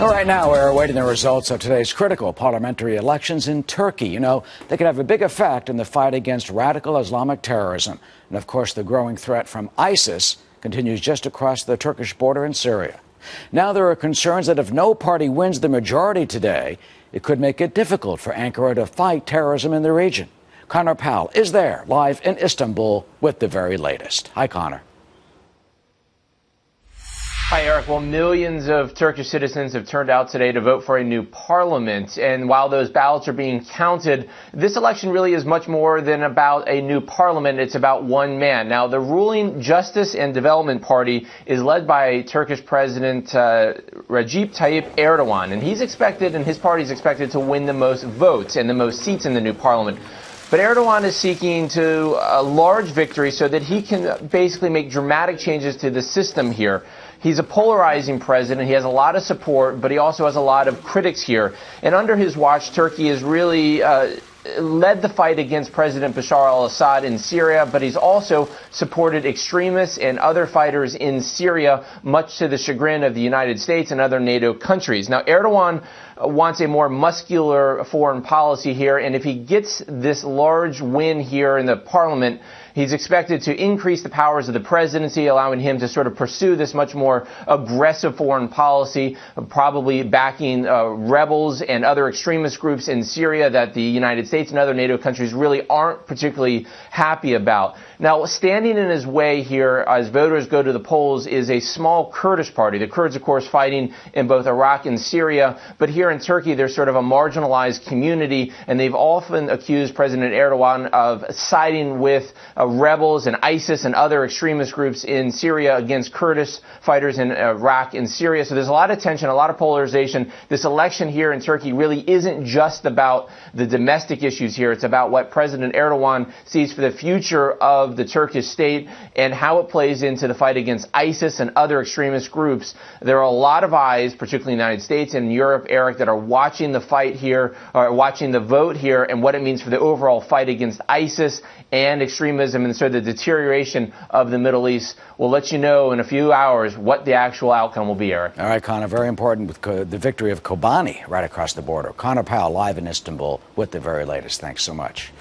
All right, now we're awaiting the results of today's critical parliamentary elections in Turkey. You know, they could have a big effect in the fight against radical Islamic terrorism. And of course, the growing threat from ISIS continues just across the Turkish border in Syria. Now there are concerns that if no party wins the majority today, it could make it difficult for Ankara to fight terrorism in the region. Connor Powell is there live in Istanbul with the very latest. Hi, Connor. Hi, Eric. Well, millions of Turkish citizens have turned out today to vote for a new parliament. And while those ballots are being counted, this election really is much more than about a new parliament. It's about one man. Now, the ruling Justice and Development Party is led by Turkish President Recep Tayyip Erdogan. And he's expected, and his party is expected to win the most votes and the most seats in the new parliament. But Erdogan is seeking to a large victory so that he can basically make dramatic changes to the system here. He's a polarizing president. He has a lot of support, but he also has a lot of critics here. And under his watch, Turkey has really led the fight against President Bashar al-Assad in Syria, but he's also supported extremists and other fighters in Syria, much to the chagrin of the United States and other NATO countries. Now, Erdogan wants a more muscular foreign policy here, and if he gets this large win here in the parliament, he's expected to increase the powers of the presidency, allowing him to sort of pursue this much more aggressive foreign policy, probably backing rebels and other extremist groups in Syria that the United States and other NATO countries really aren't particularly happy about. Now, standing in his way here as voters go to the polls is a small Kurdish party. The Kurds, of course, fighting in both Iraq and Syria, but here in Turkey, they're sort of a marginalized community, and they've often accused President Erdogan of siding with rebels and ISIS and other extremist groups in Syria against Kurdish fighters in Iraq and Syria. So there's a lot of tension, a lot of polarization. This election here in Turkey really isn't just about the domestic issues here. It's about what President Erdogan sees for the future of the Turkish state and how it plays into the fight against ISIS and other extremist groups. There are a lot of eyes, particularly in the United States and Europe, Eric, that are watching the fight here, or watching the vote here, and what it means for the overall fight against ISIS and extremism and sort of the deterioration of the Middle East. We'll let you know in a few hours what the actual outcome will be, Eric. All right, Connor, very important with the victory of Kobani right across the border. Connor Powell live in Istanbul with the very latest. Thanks so much.